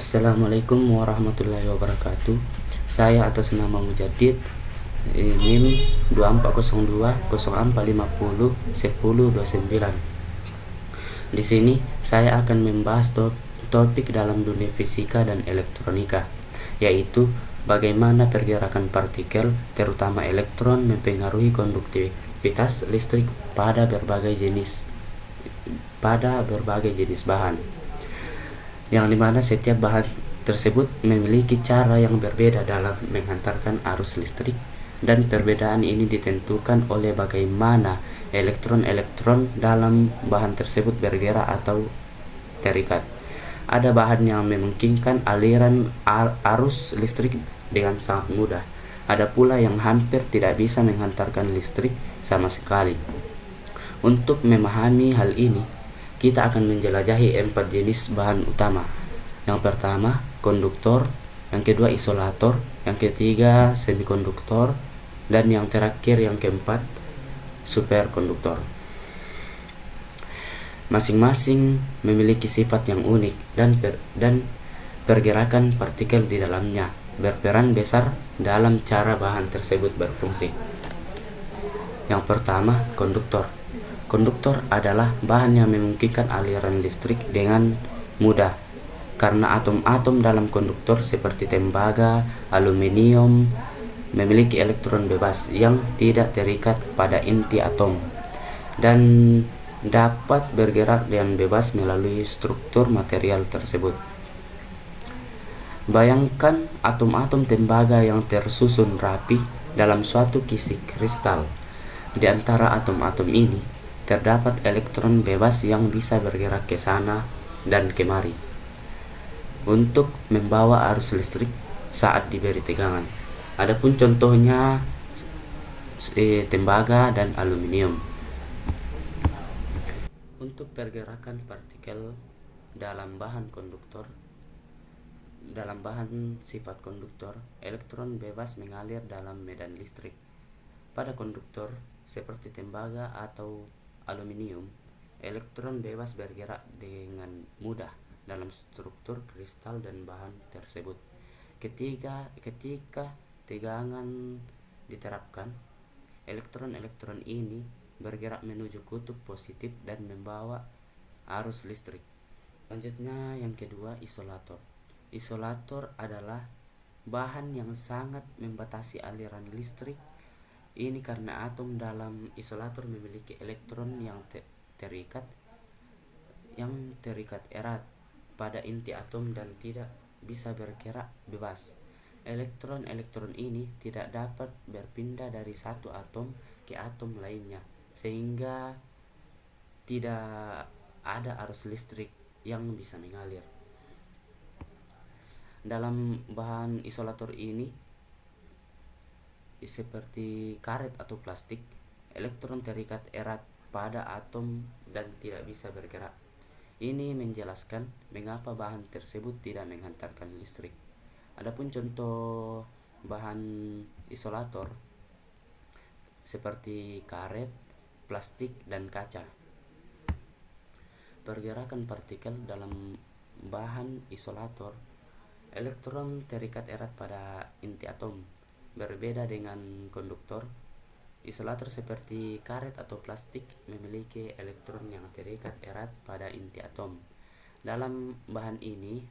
Assalamualaikum warahmatullahi wabarakatuh. Saya atas nama Mujadid, NIM 2402 0450 1029. Di sini saya akan membahas topik dalam dunia fisika dan elektronika, yaitu bagaimana pergerakan partikel, terutama elektron, mempengaruhi konduktivitas listrik pada berbagai jenis bahan, yang dimana setiap bahan tersebut memiliki cara yang berbeda dalam menghantarkan arus listrik, dan perbedaan ini ditentukan oleh bagaimana elektron-elektron dalam bahan tersebut bergerak atau terikat. Ada bahan yang memungkinkan aliran arus listrik dengan sangat mudah. Ada pula yang hampir tidak bisa menghantarkan listrik sama sekali. Untuk memahami hal ini, kita akan menjelajahi 4 jenis bahan utama. Yang pertama, konduktor, yang kedua isolator, yang ketiga semikonduktor, dan yang terakhir, yang keempat, superkonduktor. Masing-masing memiliki sifat yang unik dan pergerakan partikel di dalamnya berperan besar dalam cara bahan tersebut berfungsi. Yang pertama, konduktor. Konduktor adalah bahan yang memungkinkan aliran listrik dengan mudah karena atom-atom dalam konduktor seperti tembaga, aluminium memiliki elektron bebas yang tidak terikat pada inti atom dan dapat bergerak dengan bebas melalui struktur material tersebut. Bayangkan atom-atom tembaga yang tersusun rapi dalam suatu kisi kristal. Di antara atom-atom ini terdapat elektron bebas yang bisa bergerak ke sana dan kemari untuk membawa arus listrik saat diberi tegangan. Adapun contohnya tembaga dan aluminium. Untuk pergerakan partikel dalam bahan sifat konduktor, elektron bebas mengalir dalam medan listrik. Pada konduktor seperti tembaga atau aluminium, elektron bebas bergerak dengan mudah dalam struktur kristal dan bahan tersebut. Ketika tegangan diterapkan, elektron-elektron ini bergerak menuju kutub positif dan membawa arus listrik. Selanjutnya, yang kedua, isolator. Isolator adalah bahan yang sangat membatasi aliran listrik. Ini karena atom dalam isolator memiliki elektron yang terikat erat pada inti atom dan tidak bisa bergerak bebas. Elektron-elektron ini tidak dapat berpindah dari satu atom ke atom lainnya, sehingga tidak ada arus listrik yang bisa mengalir. Dalam bahan isolator ini, seperti karet atau plastik, elektron terikat erat pada atom dan tidak bisa bergerak. Ini menjelaskan mengapa bahan tersebut tidak menghantarkan listrik. Adapun contoh bahan isolator seperti karet, plastik, dan kaca. Pergerakan partikel dalam bahan isolator, elektron terikat erat pada inti atom. Berbeda dengan konduktor, isolator seperti karet atau plastik memiliki elektron yang terikat erat pada inti atom. Dalam bahan ini,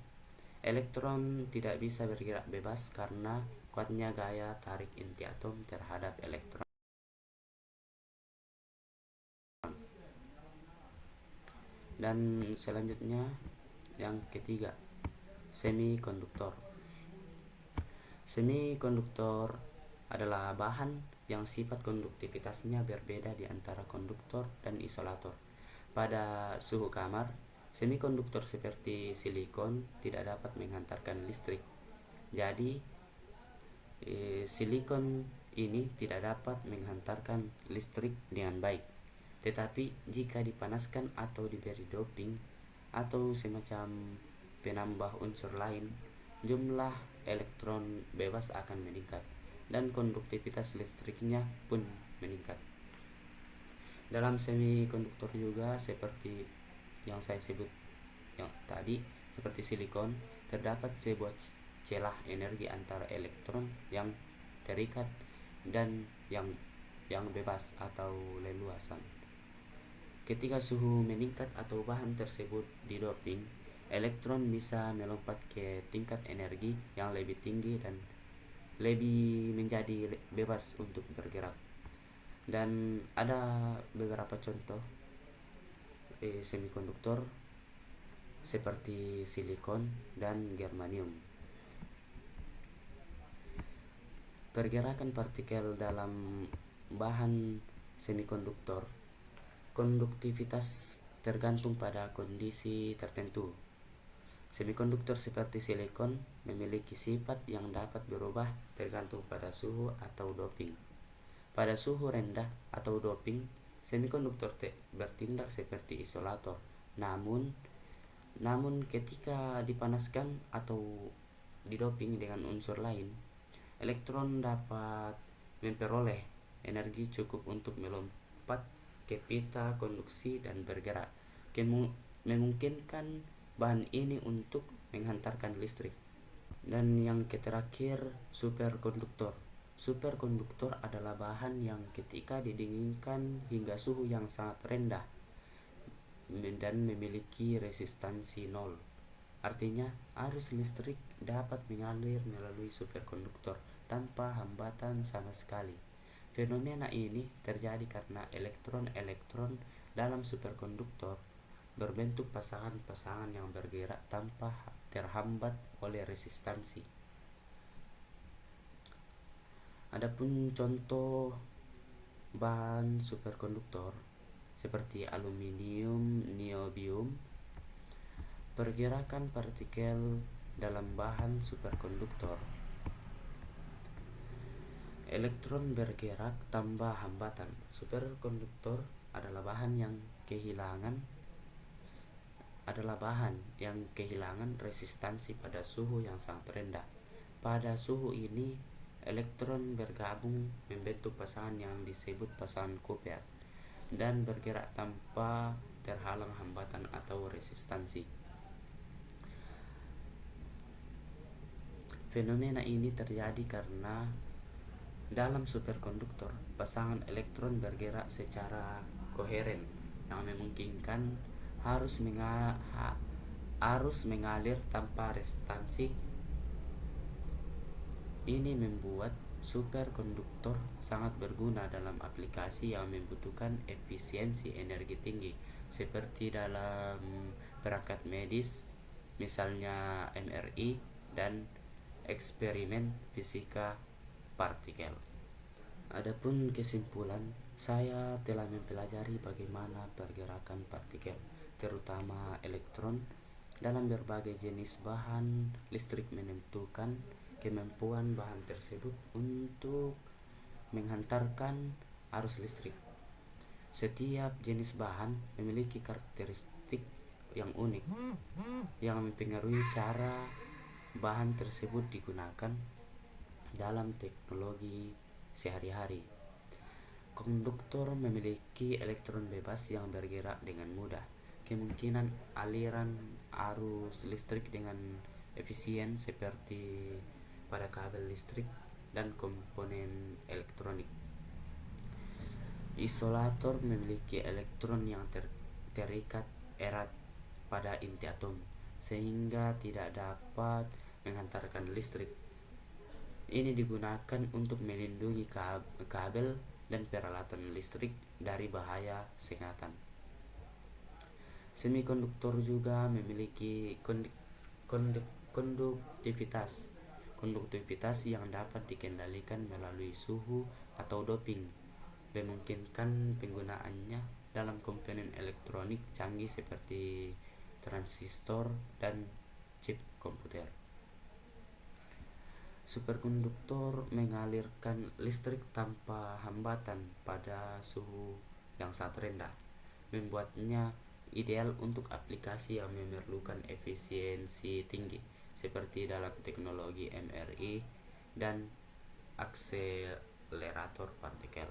elektron tidak bisa bergerak bebas karena kuatnya gaya tarik inti atom terhadap elektron. Dan selanjutnya, yang ketiga, semikonduktor. Semikonduktor adalah bahan yang sifat konduktivitasnya berbeda di antara konduktor dan isolator. Pada suhu kamar, semikonduktor seperti silikon tidak dapat menghantarkan listrik. Jadi, silikon ini tidak dapat menghantarkan listrik dengan baik. Tetapi jika dipanaskan atau diberi doping atau semacam penambah unsur lain, jumlah elektron bebas akan meningkat dan konduktivitas listriknya pun meningkat. Dalam semikonduktor juga seperti yang saya sebut yang tadi, seperti silikon, terdapat sebuah celah energi antara elektron yang terikat dan yang bebas atau leluasan. Ketika suhu meningkat atau bahan tersebut didoping, elektron bisa melompat ke tingkat energi yang lebih tinggi dan lebih menjadi bebas untuk bergerak. Dan ada beberapa contoh semikonduktor seperti silikon dan germanium. Pergerakan partikel dalam bahan semikonduktor, konduktivitas tergantung pada kondisi tertentu. Semikonduktor seperti silikon memiliki sifat yang dapat berubah tergantung pada suhu atau doping. Pada suhu rendah atau doping, semikonduktor bertindak seperti isolator. Namun ketika dipanaskan atau didoping dengan unsur lain, elektron dapat memperoleh energi cukup untuk melompat ke pita konduksi dan bergerak, memungkinkan bahan ini untuk menghantarkan listrik. Dan yang terakhir, superkonduktor. Superkonduktor adalah bahan yang ketika didinginkan hingga suhu yang sangat rendah dan memiliki resistansi nol. Artinya, arus listrik dapat mengalir melalui superkonduktor tanpa hambatan sama sekali. Fenomena ini terjadi karena elektron-elektron dalam superkonduktor berbentuk pasangan-pasangan yang bergerak tanpa terhambat oleh resistansi. Adapun contoh bahan superkonduktor seperti aluminium, niobium. Pergerakan partikel dalam bahan superkonduktor. Elektron bergerak tanpa hambatan. Superkonduktor adalah bahan yang kehilangan resistansi pada suhu yang sangat rendah. Pada suhu ini, elektron bergabung membentuk pasangan yang disebut pasangan Cooper dan bergerak tanpa terhalang hambatan atau resistansi. Fenomena ini terjadi karena dalam superkonduktor, pasangan elektron bergerak secara koheren yang memungkinkan arus mengalir tanpa resistansi. Ini membuat superkonduktor sangat berguna dalam aplikasi yang membutuhkan efisiensi energi tinggi, seperti dalam perangkat medis, misalnya MRI, dan eksperimen fisika partikel. Adapun kesimpulan, saya telah mempelajari bagaimana pergerakan partikel, terutama elektron, dalam berbagai jenis bahan listrik menentukan kemampuan bahan tersebut untuk menghantarkan arus listrik. Setiap jenis bahan memiliki karakteristik yang unik yang mempengaruhi cara bahan tersebut digunakan dalam teknologi sehari-hari. Konduktor memiliki elektron bebas yang bergerak dengan mudah. Kemungkinan aliran arus listrik dengan efisien seperti pada kabel listrik dan komponen elektronik. Isolator memiliki elektron yang terikat erat pada inti atom sehingga tidak dapat menghantarkan listrik. Ini digunakan untuk melindungi kabel dan peralatan listrik dari bahaya sengatan. Semikonduktor juga memiliki konduktivitas yang dapat dikendalikan melalui suhu atau doping, memungkinkan penggunaannya dalam komponen elektronik canggih seperti transistor dan chip komputer. Superkonduktor mengalirkan listrik tanpa hambatan pada suhu yang sangat rendah, membuatnya ideal untuk aplikasi yang memerlukan efisiensi tinggi seperti dalam teknologi MRI dan akselerator partikel.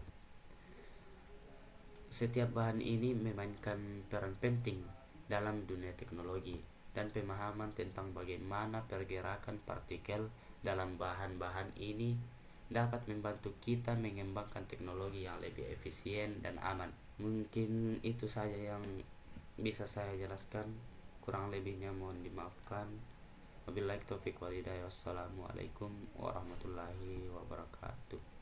Setiap bahan ini memainkan peran penting dalam dunia teknologi dan pemahaman tentang bagaimana pergerakan partikel dalam bahan-bahan ini dapat membantu kita mengembangkan teknologi yang lebih efisien dan aman. Mungkin itu saja yang bisa saya jelaskan, kurang lebihnya mohon dimaafkan. Wabillahi taufiq walhidayah. Wassalamualaikum warahmatullahi wabarakatuh.